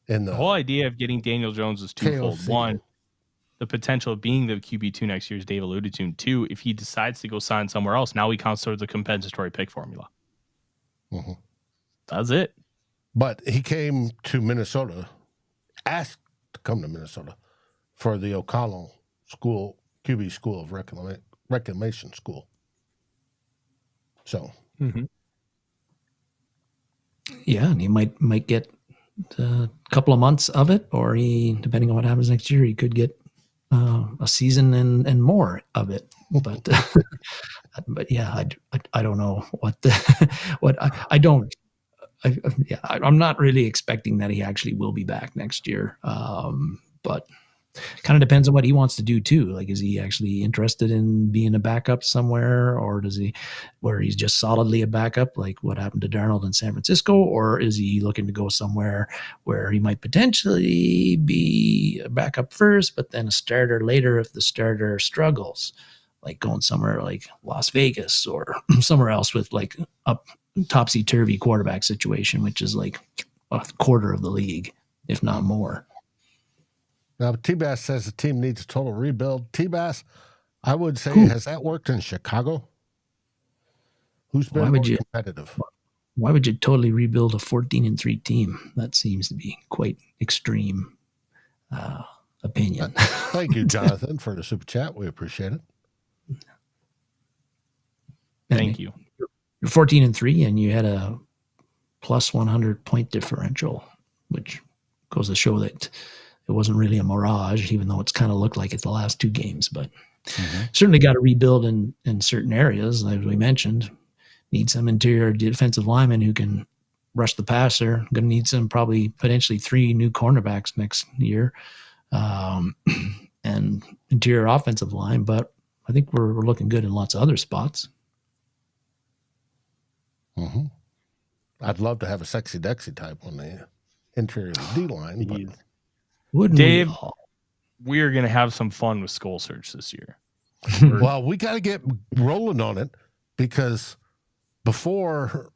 The whole idea of getting Daniel Jones is twofold. KOC. One, the potential of being the QB2 next year, as Dave alluded to. And two, if he decides to go sign somewhere else, now he counts towards the compensatory pick formula. Mm-hmm. That's it. But he came to Minnesota, asked to come to Minnesota for the O'Connell School, QB School of Reclamation School. So, yeah, and he might get a couple of months of it, or he, depending on what happens next year, he could get a season and more of it. But but yeah, I don't know I'm not really expecting that he actually will be back next year. But kind of depends on what he wants to do too. Like, is he actually interested in being a backup somewhere, or where he's just solidly a backup, like what happened to Darnold in San Francisco, or is he looking to go somewhere where he might potentially be a backup first, but then a starter later if the starter struggles, like going somewhere like Las Vegas or somewhere else with like a topsy-turvy quarterback situation, which is like a quarter of the league, if not more. Now, T-Bass says the team needs a total rebuild. T-Bass, I would say, has that worked in Chicago? Who's been more competitive? Why would you totally rebuild a 14-3 team? That seems to be quite extreme opinion. Thank you, Jonathan, for the super chat. We appreciate it. Thank you. You're 14-3, and you had a plus 100 point differential, which goes to show that it wasn't really a mirage, even though it's kind of looked like it the last two games. But certainly got to rebuild in certain areas, as we mentioned. Need some interior defensive linemen who can rush the passer. Going to need some, probably potentially 3 new cornerbacks next year, and interior offensive line. But I think we're looking good in lots of other spots. Mm-hmm. I'd love to have a sexy Dexy type on the interior of the D line, but wouldn't Dave, we are going to have some fun with SKOL Search this year. Well, we got to get rolling on it, because before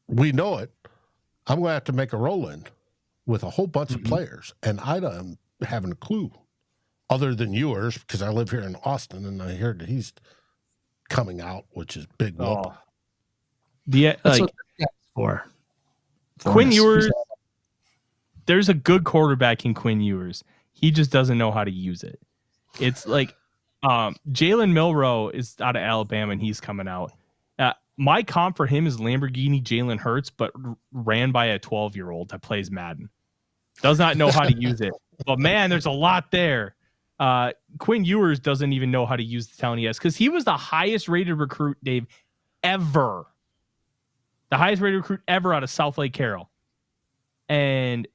we know it, I'm going to have to make a roll-in with a whole bunch of players, and I don't have a clue other than yours, because I live here in Austin, and I heard that he's coming out, which is big whoop. Oh. That's what that's for. Quinn Ewers, there's a good quarterback in Quinn Ewers. He just doesn't know how to use it. It's like Jalen Milroe is out of Alabama, and he's coming out. My comp for him is Lamborghini Jalen Hurts, but ran by a 12-year-old that plays Madden. Does not know how to use it. But, man, there's a lot there. Quinn Ewers doesn't even know how to use the talent he has, because he was the highest-rated recruit, Dave, ever. The highest-rated recruit ever out of South Lake Carroll. And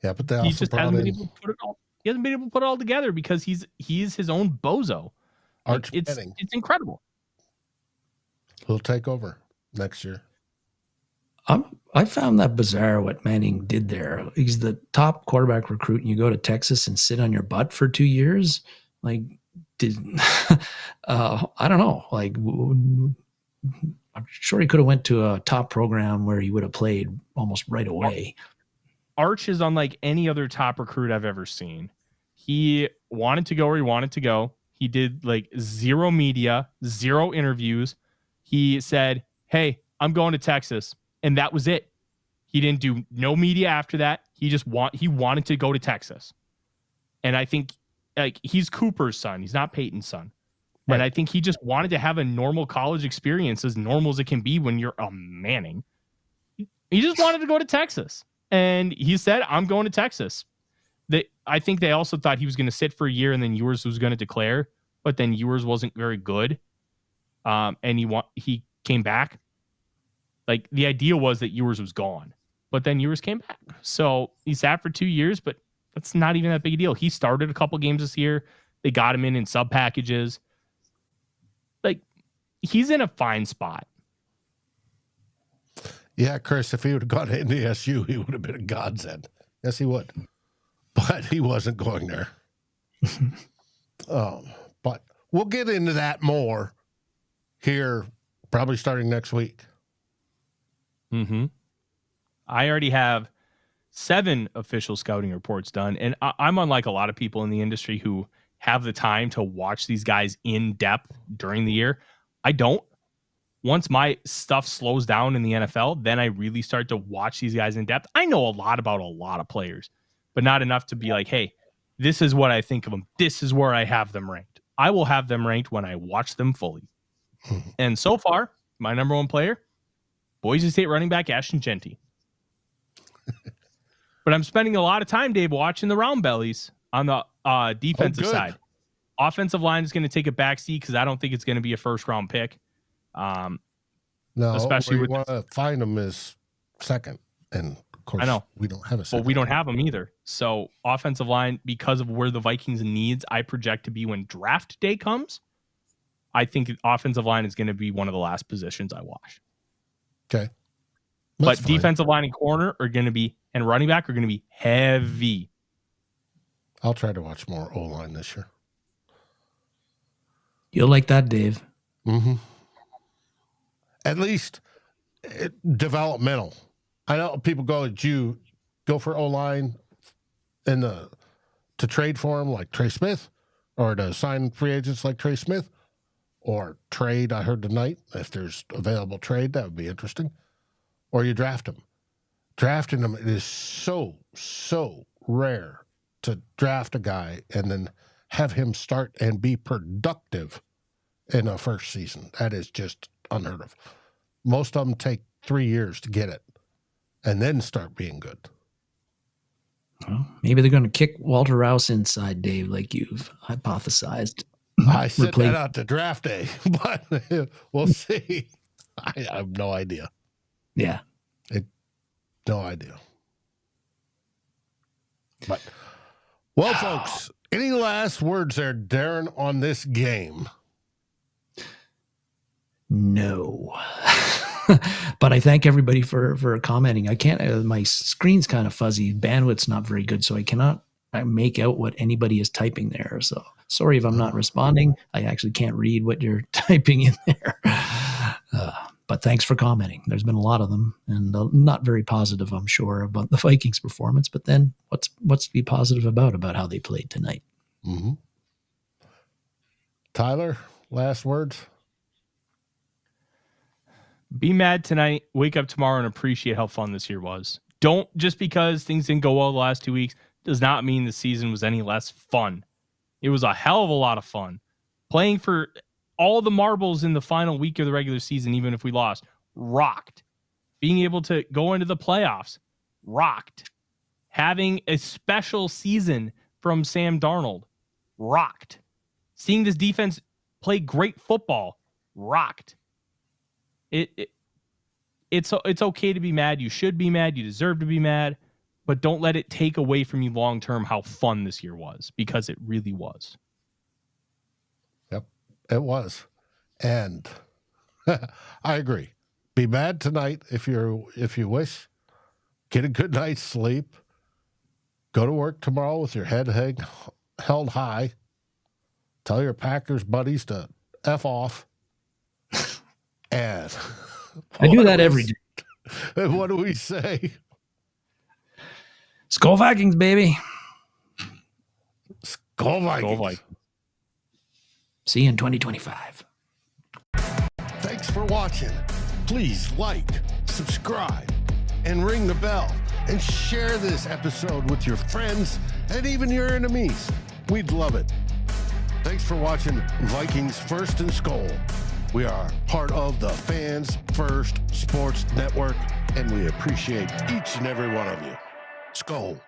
yeah, but they he also just hasn't been able to put it all. He hasn't been able to put it all together because he's his own bozo. Arch it's Manning. It's incredible. He'll take over next year. I found that bizarre what Manning did there. He's the top quarterback recruit, and you go to Texas and sit on your butt for 2 years. Like, I don't know. Like, I'm sure he could have went to a top program where he would have played almost right away. Arch is unlike any other top recruit I've ever seen. He wanted to go where he wanted to go. He did like 0 media, 0 interviews. He said, "Hey, I'm going to Texas." And that was it. He didn't do no media after that. He wanted to go to Texas. And I think, like, he's Cooper's son. He's not Peyton's son. Right. And I think he just wanted to have a normal college experience, as normal as it can be when you're a Manning. He just wanted to go to Texas. And he said, "I'm going to Texas." I think they also thought he was going to sit for a year and then Ewers was going to declare. But then Ewers wasn't very good. And he came back. Like, the idea was that Ewers was gone, but then Ewers came back. So he sat for 2 years, but that's not even that big a deal. He started a couple games this year. They got him in sub packages. Like, he's in a fine spot. Yeah, Chris, if he would have gone to NDSU, he would have been a godsend. Yes, he would. But he wasn't going there. But we'll get into that more here probably starting next week. Mm-hmm. I already have 7 official scouting reports done, and I'm unlike a lot of people in the industry who have the time to watch these guys in depth during the year. I don't. Once my stuff slows down in the NFL, then I really start to watch these guys in depth. I know a lot about a lot of players, but not enough to be like, hey, this is what I think of them. This is where I have them ranked. I will have them ranked when I watch them fully. And so far, my number 1 player, Boise State running back Ashton Genty. But I'm spending a lot of time, Dave, watching the round bellies on the defensive side. Offensive line is going to take a backseat because I don't think it's going to be a first-round pick. No, especially we want to find them is second. And, of course, I know. we don't have a second. Well, we don't have them either. So offensive line, because of where the Vikings needs, I project to be when draft day comes, I think offensive line is going to be one of the last positions I watch. Okay. But defensive line and corner are going to be, and running back are going to be heavy. I'll try to watch more O-line this year. You'll like that, Dave. Mm-hmm. At least developmental. I know people go for O-line to trade for him like Trey Smith, or to sign free agents like Trey Smith, or trade. I heard tonight, if there's available trade, that would be interesting. Or you draft him. Drafting him, it is so rare to draft a guy and then have him start and be productive in a first season. That is just unheard of. Most of them take 3 years to get it and then start being good. Well, maybe they're going to kick Walter Rouse inside, Dave, like you've hypothesized. I said that out to draft day, but we'll see. I have no idea. Yeah. No idea. But, well, folks, any last words there, Darren, on this game? No. But I thank everybody for commenting. I can't, my screen's kind of fuzzy. Bandwidth's not very good, so I cannot make out what anybody is typing there. So sorry if I'm not responding. I actually can't read what you're typing in there. But thanks for commenting. There's been a lot of them, and not very positive, I'm sure, about the Vikings' performance. But then what's to be positive about how they played tonight? Mm-hmm. Tyler, last words? Be mad tonight, wake up tomorrow, and appreciate how fun this year was. Don't, just because things didn't go well the last 2 weeks, does not mean the season was any less fun. It was a hell of a lot of fun. Playing for all the marbles in the final week of the regular season, even if we lost, rocked. Being able to go into the playoffs, rocked. Having a special season from Sam Darnold, rocked. Seeing this defense play great football, rocked. It's okay to be mad. You should be mad. You deserve to be mad. But don't let it take away from you long-term how fun this year was, because it really was. It was. And I agree. Be mad tonight if you wish. Get a good night's sleep. Go to work tomorrow with your head held high. Tell your Packers buddies to F off. And I do that every day. And what do we say? SKOL Vikings, baby. SKOL Vikings. SKOL Vikings. See you in 2025. Thanks for watching. Please like, subscribe, and ring the bell. And share this episode with your friends and even your enemies. We'd love it. Thanks for watching Vikings First and SKOL. We are part of the Fans First Sports Network, and we appreciate each and every one of you. SKOL.